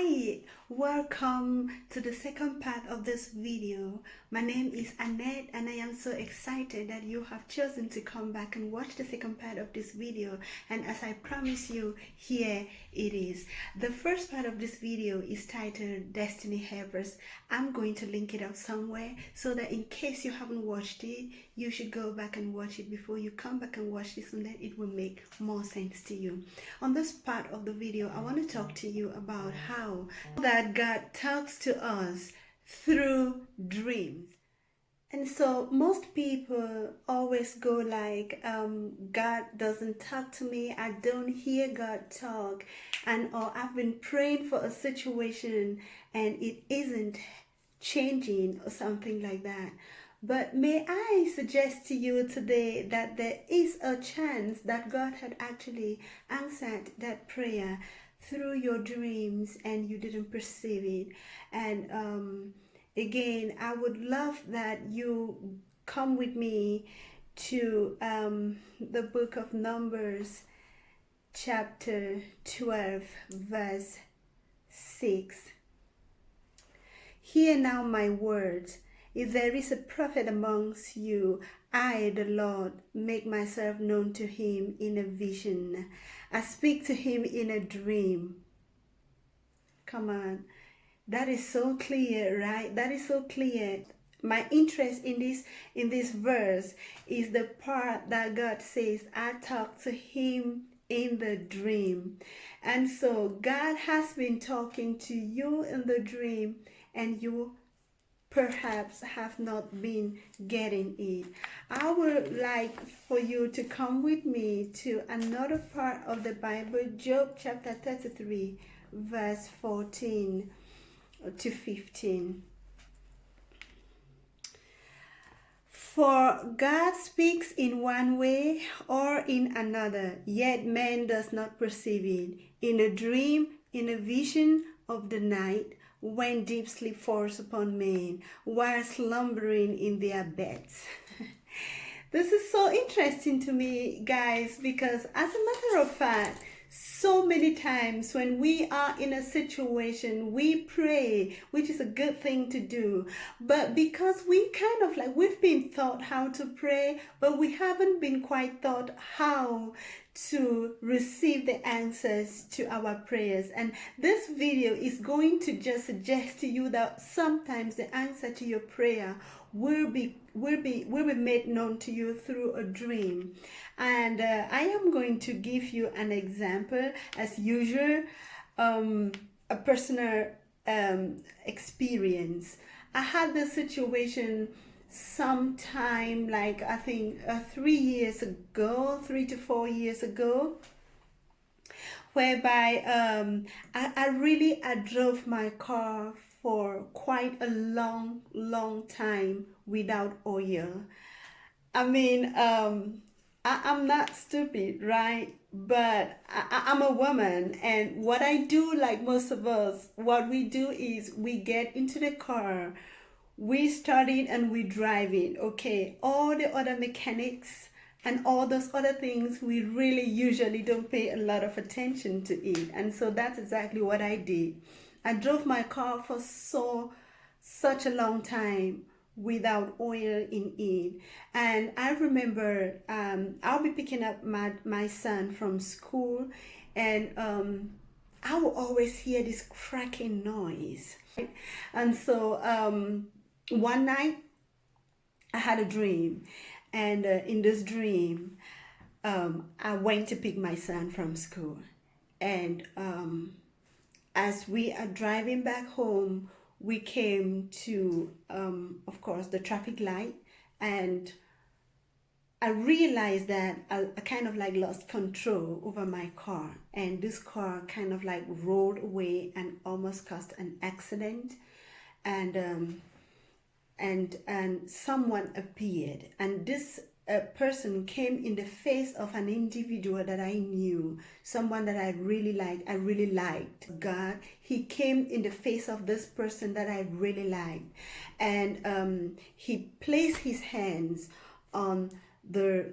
Hi, welcome to the second part of this video. My name is Annette and I am so excited that you have chosen to come back and watch the second part of this video. And as I promised you, here it is. The first part of this video is titled Destiny Helpers. I'm going to link it up somewhere so that in case you haven't watched it, you should go back and watch it before you come back and watch this, and then it will make more sense to you. On this part of the video, I want to talk to you about how that God talks to us through dreams. And so most people always go like, God doesn't talk to me, I don't hear God talk, and or I've been praying for a situation and it isn't changing or something like that. But may I suggest to you today that there is a chance that God had actually answered that prayer through your dreams and you didn't perceive it. And again, I would love that you come with me to the book of Numbers, chapter 12, verse 6. Hear now my words. If there is a prophet amongst you, I, the Lord, make myself known to him in a vision. I speak to him in a dream. Come on. That is so clear, right? That is so clear. My interest in this verse is the part that God says, I talk to him in the dream. And so God has been talking to you in the dream, and you perhaps have not been getting it. I would like for you to come with me to another part of the Bible, Job chapter 33, verse 14 to 15. For God speaks in one way or in another, yet man does not perceive it. In a dream, in a vision of the night, when deep sleep falls upon men, while slumbering in their beds. This is so interesting to me, guys, because as a matter of fact, so many times when we are in a situation, we pray, which is a good thing to do. But because we've been taught how to pray, but we haven't been quite taught how to receive the answers to our prayers. And this video is going to just suggest to you that sometimes the answer to your prayer will be made known to you through a dream. And I am going to give you an example, as usual, a personal experience. I had this situation sometime, like I think 3 to 4 years ago, whereby I drove my car for quite a long time without oil. I mean, I'm not stupid, right? But I'm a woman, and what I do, like most of us, what we do is we get into the car, we start it and we drive it, okay? All the other mechanics and all those other things, we really usually don't pay a lot of attention to it. And so that's exactly what I did. I drove my car for such a long time without oil in it. And I remember I'll be picking up my son from school, and I will always hear this cracking noise. And so one night I had a dream, and in this dream I went to pick my son from school, and as we are driving back home, we came to of course the traffic light, and I realized that I kind of like lost control over my car, and this car kind of like rolled away and almost caused an accident. And someone appeared, and this person came in the face of an individual that I knew, someone that I really liked. God, he came in the face of this person that I really liked, and he placed his hands on the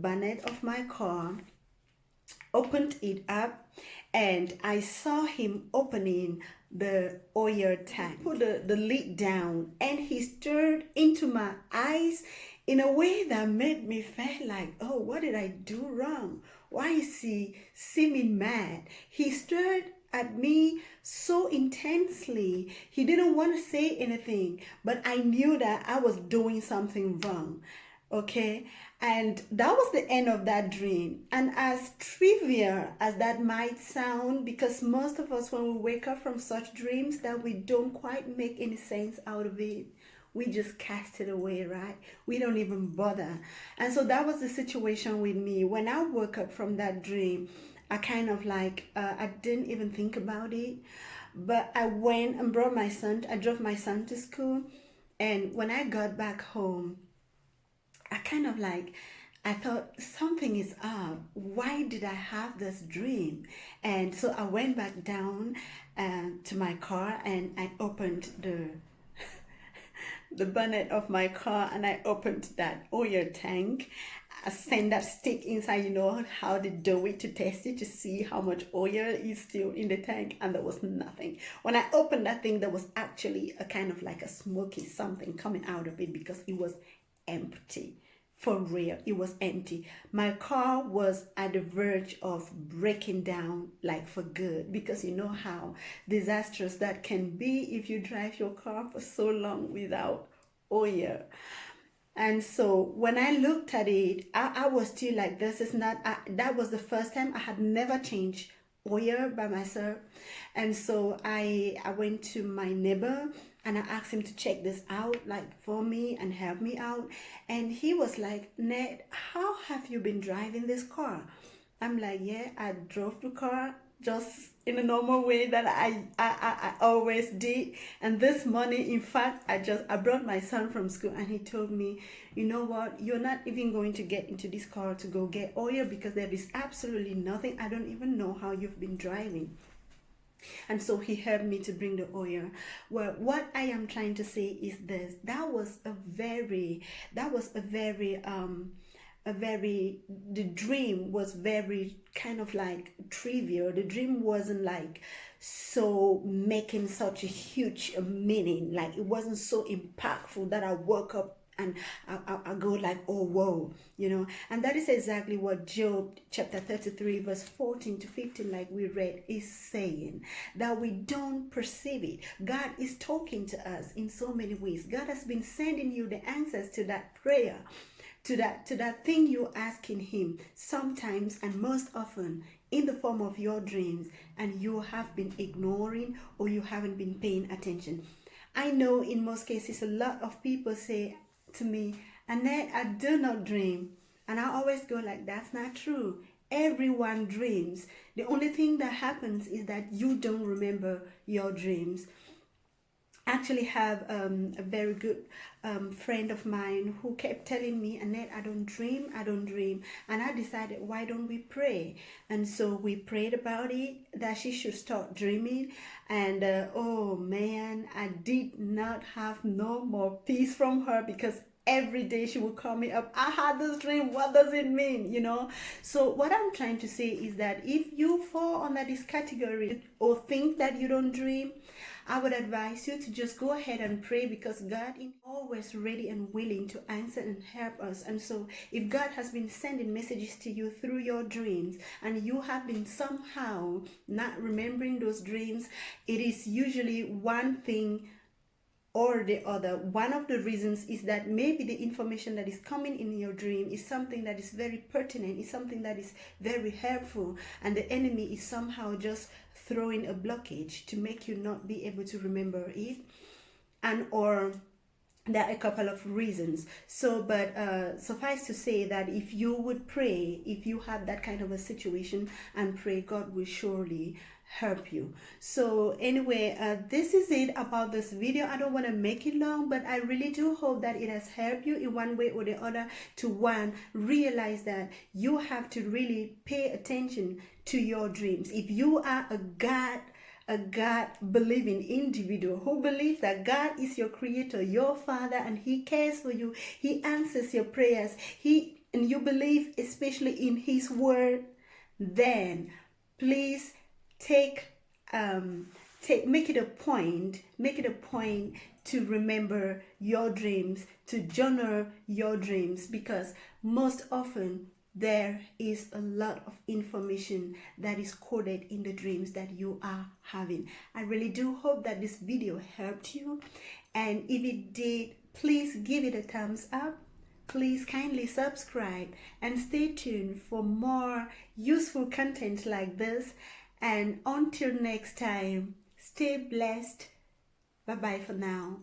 bonnet of my car, opened it up, and I saw him opening the oil tank, put the lid down, and he stared into my eyes in a way that made me feel like, oh, what did I do wrong? Why is he seeming mad? He stared at me so intensely. He didn't want to say anything, but I knew that I was doing something wrong. Okay, and that was the end of that dream. And as trivial as that might sound, because most of us, when we wake up from such dreams that we don't quite make any sense out of it, we just cast it away, right? We don't even bother. And so that was the situation with me. When I woke up from that dream, I kind of like, I didn't even think about it. But I went and brought my son, I drove my son to school. And when I got back home, I kind of like, I thought something is up. Why did I have this dream? And so I went back down to my car, and I opened the bonnet of my car, and I opened that oil tank. I sent that stick inside, you know how they do it, to test it to see how much oil is still in the tank, and there was nothing. When I opened that thing, there was actually a kind of like a smoky something coming out of it, because it was empty. For real, it was empty. My car was at the verge of breaking down, like for good, because you know how disastrous that can be if you drive your car for so long without oil. And so when I looked at it, I was still like, this is not, that was the first time. I had never changed oil by myself. And so I went to my neighbor, and I asked him to check this out, like for me, and help me out. And he was like, Ned, how have you been driving this car? I'm like, yeah, I drove the car just in a normal way that I always did. And this morning, in fact, I brought my son from school, and he told me, you know what, you're not even going to get into this car to go get oil, because there is absolutely nothing. I don't even know how you've been driving. And so he helped me to bring the oil. Well, what I am trying to say is this: that was a very the dream was very kind of like trivial. The dream wasn't like so making such a huge meaning, like it wasn't so impactful that I woke up and I go like, oh whoa, you know. And that is exactly what Job chapter 33 verse 14 to 15, like we read, is saying, that we don't perceive it. God is talking to us in so many ways. God has been sending you the answers to that prayer, to that thing you're asking him, sometimes and most often in the form of your dreams, and you have been ignoring, or you haven't been paying attention. I know in most cases a lot of people say to me, Annette, I do not dream. And I always go like, that's not true. Everyone dreams. The only thing that happens is that you don't remember your dreams. I actually have a very good friend of mine who kept telling me, Annette, I don't dream. And I decided, why don't we pray? And so we prayed about it, that she should start dreaming. And oh man, I did not have no more peace from her, because every day she would call me up, I had this dream, what does it mean, you know? So what I'm trying to say is that if you fall under this category, or think that you don't dream, I would advise you to just go ahead and pray, because God is always ready and willing to answer and help us. And so if God has been sending messages to you through your dreams, and you have been somehow not remembering those dreams, it is usually one thing or the other. One of the reasons is that maybe the information that is coming in your dream is something that is very pertinent, is something that is very helpful, and the enemy is somehow just throwing a blockage to make you not be able to remember it. And or there are a couple of reasons. So but suffice to say that if you would pray, if you have that kind of a situation and pray, God will surely help you. So anyway, this is it about this video. I don't want to make it long, but I really do hope that it has helped you in one way or the other to, one, realize that you have to really pay attention to your dreams. If you are a God believing individual who believes that God is your creator, your father, and he cares for you, he answers your prayers, and you believe especially in his word, then please take make it a point to remember your dreams, to journal your dreams, because most often there is a lot of information that is coded in the dreams that you are having. I really do hope that this video helped you, and if it did, please give it a thumbs up. Please kindly subscribe and stay tuned for more useful content like this. And until next time, stay blessed. Bye bye for now.